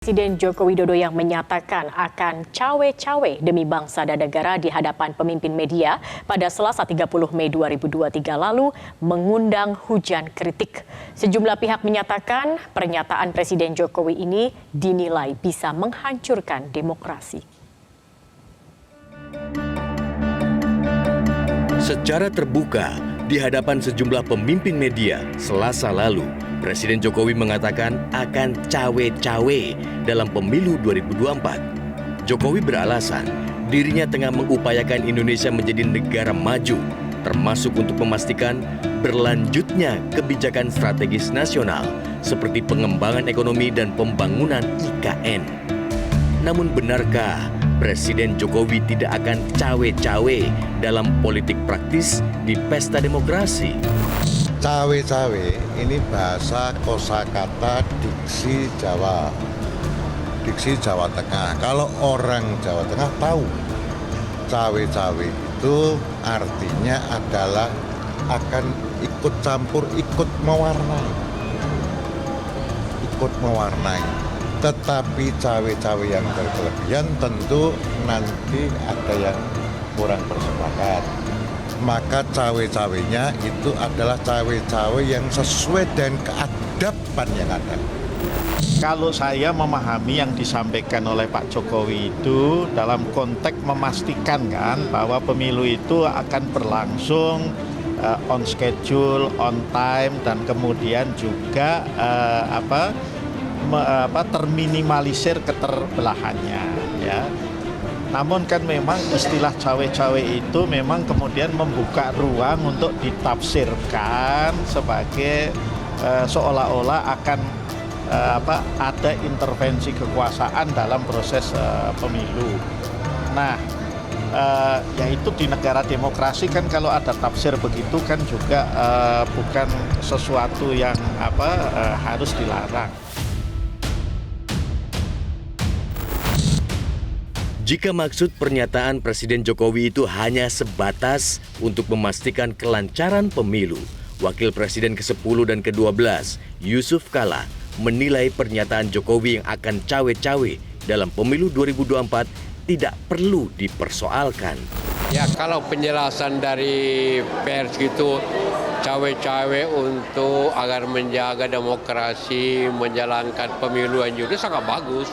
Presiden Joko Widodo yang menyatakan akan cawe-cawe demi bangsa dan negara di hadapan pemimpin media pada Selasa 30 Mei 2023 lalu mengundang hujan kritik. Sejumlah pihak menyatakan pernyataan Presiden Jokowi ini dinilai bisa menghancurkan demokrasi. Secara terbuka di hadapan sejumlah pemimpin media Selasa lalu, Presiden Jokowi mengatakan akan cawe-cawe dalam pemilu 2024. Jokowi beralasan dirinya tengah mengupayakan Indonesia menjadi negara maju, termasuk untuk memastikan berlanjutnya kebijakan strategis nasional seperti pengembangan ekonomi dan pembangunan IKN. Namun benarkah Presiden Jokowi tidak akan cawe-cawe dalam politik praktis di pesta demokrasi? Cawe-cawe ini bahasa kosakata diksi Jawa Tengah. Kalau orang Jawa Tengah tahu cawe-cawe itu artinya adalah akan ikut campur, ikut mewarnai. Tetapi cawe-cawe yang berkelebihan tentu nanti ada yang kurang bersepakat. Maka cawe-cawenya itu adalah cawe-cawe yang sesuai dengan keadaban yang ada. Kalau saya memahami yang disampaikan oleh Pak Jokowi itu dalam konteks memastikan kan bahwa pemilu itu akan berlangsung on schedule, on time, dan kemudian juga terminimalisir keterbelahannya, ya. Namun kan memang istilah cawe-cawe itu memang kemudian membuka ruang untuk ditafsirkan sebagai seolah-olah akan ada intervensi kekuasaan dalam proses pemilu. Nah, yaitu di negara demokrasi kan kalau ada tafsir begitu kan juga bukan sesuatu yang harus dilarang. Jika maksud pernyataan Presiden Jokowi itu hanya sebatas untuk memastikan kelancaran pemilu, Wakil Presiden ke-10 dan ke-12, Yusuf Kala, menilai pernyataan Jokowi yang akan cawe-cawe dalam pemilu 2024 tidak perlu dipersoalkan. Ya, kalau penjelasan dari pers itu cawe-cawe untuk agar menjaga demokrasi, menjalankan pemilu yang jujur sangat bagus.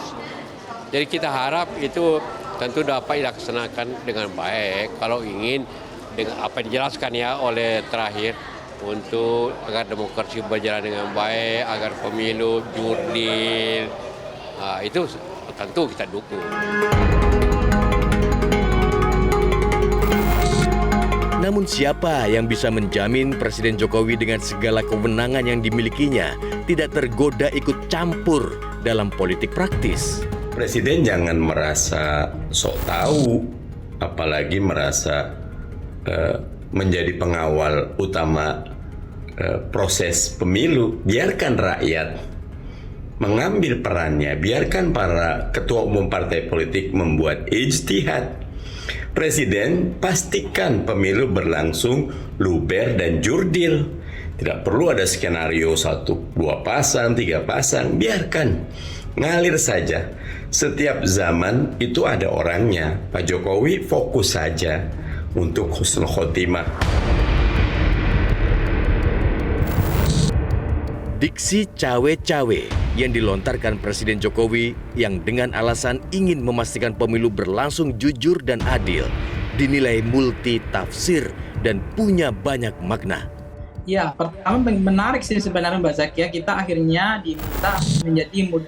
Jadi kita harap itu tentu dapat dilaksanakan dengan baik kalau ingin dengan apa yang dijelaskan ya oleh terakhir untuk agar demokrasi berjalan dengan baik, agar pemilu jurdil, itu tentu kita dukung. Namun siapa yang bisa menjamin Presiden Jokowi dengan segala kewenangan yang dimilikinya tidak tergoda ikut campur dalam politik praktis? Presiden jangan merasa sok tahu, apalagi merasa menjadi pengawal utama proses pemilu. Biarkan rakyat mengambil perannya, biarkan para ketua umum partai politik membuat ijtihad. Presiden pastikan pemilu berlangsung luber dan jurdil. Tidak perlu ada skenario 1, 2 pasang, 3 pasang, biarkan. Ngalir saja. Setiap zaman itu ada orangnya. Pak Jokowi fokus saja untuk husnul khotimah. Diksi cawe-cawe yang dilontarkan Presiden Jokowi yang dengan alasan ingin memastikan pemilu berlangsung jujur dan adil dinilai multi tafsir dan punya banyak makna. Ya, pertama menarik sih sebenarnya Mbak Zakia, kita akhirnya diminta menjadi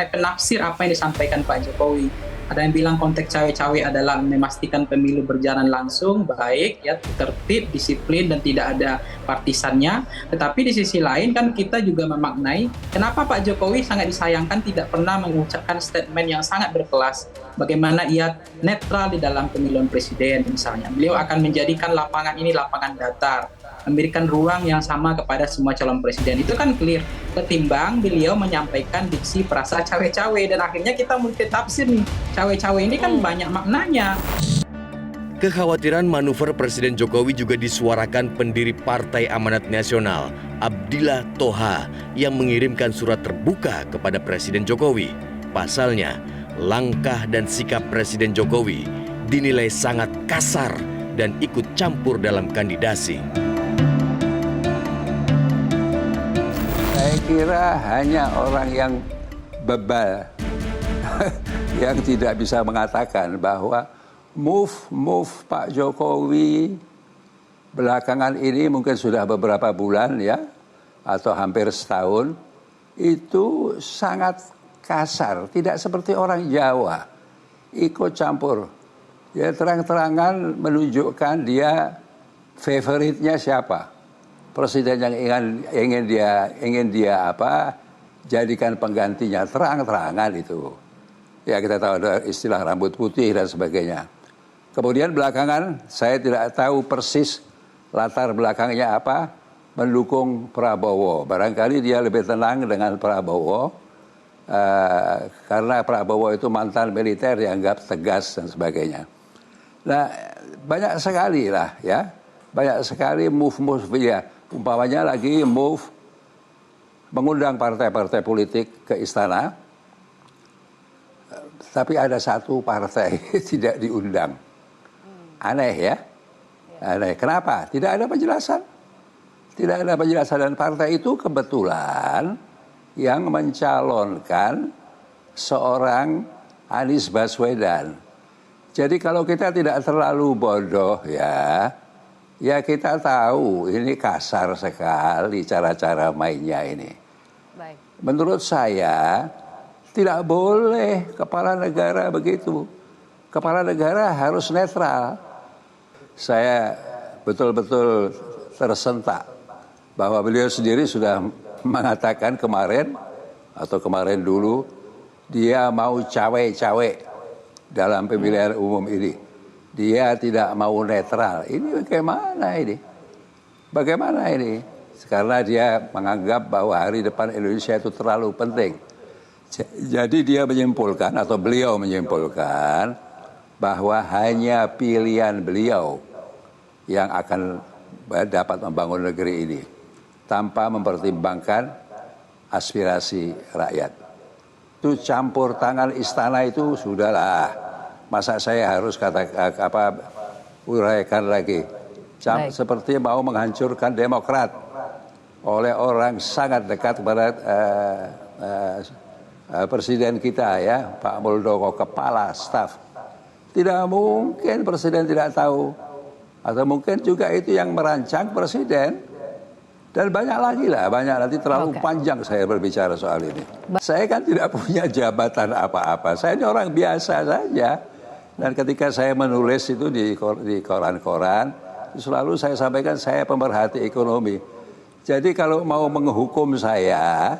penafsir apa yang disampaikan Pak Jokowi. Ada yang bilang konteks cawe-cawe adalah memastikan pemilu berjalan langsung, baik, ya, tertib, disiplin, dan tidak ada partisannya. Tetapi di sisi lain kan kita juga memaknai kenapa Pak Jokowi sangat disayangkan tidak pernah mengucapkan statement yang sangat berkelas. Bagaimana ia netral di dalam pemilihan presiden misalnya. Beliau akan menjadikan lapangan ini lapangan datar, memberikan ruang yang sama kepada semua calon presiden. Itu kan clear, ketimbang beliau menyampaikan diksi perasa cawe-cawe, dan akhirnya kita multi tafsir nih. Cawe-cawe ini kan banyak maknanya. Kekhawatiran manuver Presiden Jokowi juga disuarakan pendiri Partai Amanat Nasional, Abdillah Thoha, yang mengirimkan surat terbuka kepada Presiden Jokowi. Pasalnya, langkah dan sikap Presiden Jokowi dinilai sangat kasar dan ikut campur dalam kandidasi. Saya kira hanya orang yang bebal yang tidak bisa mengatakan bahwa move Pak Jokowi belakangan ini mungkin sudah beberapa bulan ya, atau hampir setahun, itu sangat kasar, tidak seperti orang Jawa, ikut campur. Ya terang-terangan menunjukkan dia favoritnya siapa, presiden yang ingin dia jadikan penggantinya, terang-terangan itu. Ya kita tahu ada istilah rambut putih dan sebagainya. Kemudian belakangan saya tidak tahu persis latar belakangnya apa, mendukung Prabowo. Barangkali dia lebih tenang dengan Prabowo karena Prabowo itu mantan militer, dianggap tegas dan sebagainya. Nah banyak sekali lah ya, banyak sekali move ya. Umpamanya lagi move mengundang partai-partai politik ke istana, tapi ada satu partai tidak diundang. Aneh ya, aneh. Kenapa? Tidak ada penjelasan. Tidak ada penjelasan, dan partai itu kebetulan yang mencalonkan seorang Anies Baswedan. Jadi kalau kita tidak terlalu bodoh ya kita tahu ini kasar sekali cara-cara mainnya ini. Baik. Menurut saya tidak boleh kepala negara begitu. Kepala negara harus netral. Saya betul-betul tersentak bahwa beliau sendiri sudah mengatakan kemarin dulu dia mau cawe-cawe dalam pemilihan umum ini. Dia tidak mau netral. Ini bagaimana ini? Bagaimana ini? Karena dia menganggap bahwa hari depan Indonesia itu terlalu penting. Jadi dia menyimpulkan, atau beliau menyimpulkan, bahwa hanya pilihan beliau yang akan dapat membangun negeri ini tanpa mempertimbangkan aspirasi rakyat. Itu campur tangan istana itu sudahlah. Masa saya harus uraikan lagi. Seperti mau menghancurkan Demokrat oleh orang sangat dekat kepada presiden kita ya, Pak Muldoko, kepala staf. Tidak mungkin presiden tidak tahu. Atau mungkin juga itu yang merancang presiden. Dan banyak lagi lah, banyak, nanti terlalu panjang saya berbicara soal ini. Saya kan tidak punya jabatan apa-apa. Saya ini orang biasa saja. Dan ketika saya menulis itu di koran-koran, selalu saya sampaikan saya pemerhati ekonomi. Jadi kalau mau menghukum saya,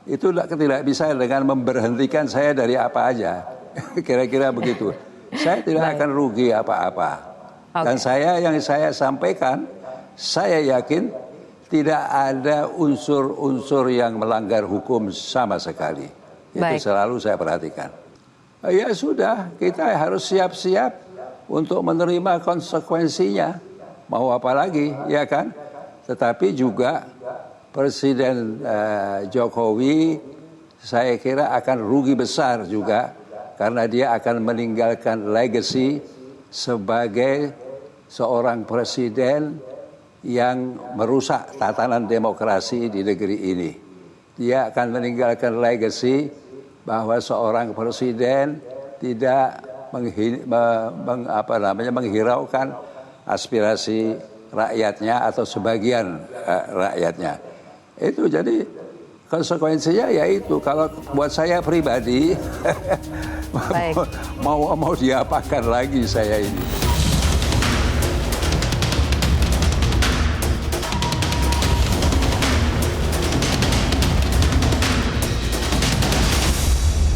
itu tidak bisa dengan memberhentikan saya dari apa aja. Kira-kira begitu. Saya tidak akan rugi apa-apa. Dan yang saya sampaikan, saya yakin tidak ada unsur-unsur yang melanggar hukum sama sekali. Itu selalu saya perhatikan. Ya sudah, kita harus siap-siap untuk menerima konsekuensinya. Mau apa lagi, ya kan? Tetapi juga Presiden Jokowi saya kira akan rugi besar juga karena dia akan meninggalkan legacy sebagai seorang presiden yang merusak tatanan demokrasi di negeri ini. Dia akan meninggalkan legacy bahwa seorang presiden tidak menghiraukan aspirasi rakyatnya atau sebagian rakyatnya. Itu jadi konsekuensinya yaitu kalau buat saya pribadi mau diapakan lagi saya ini.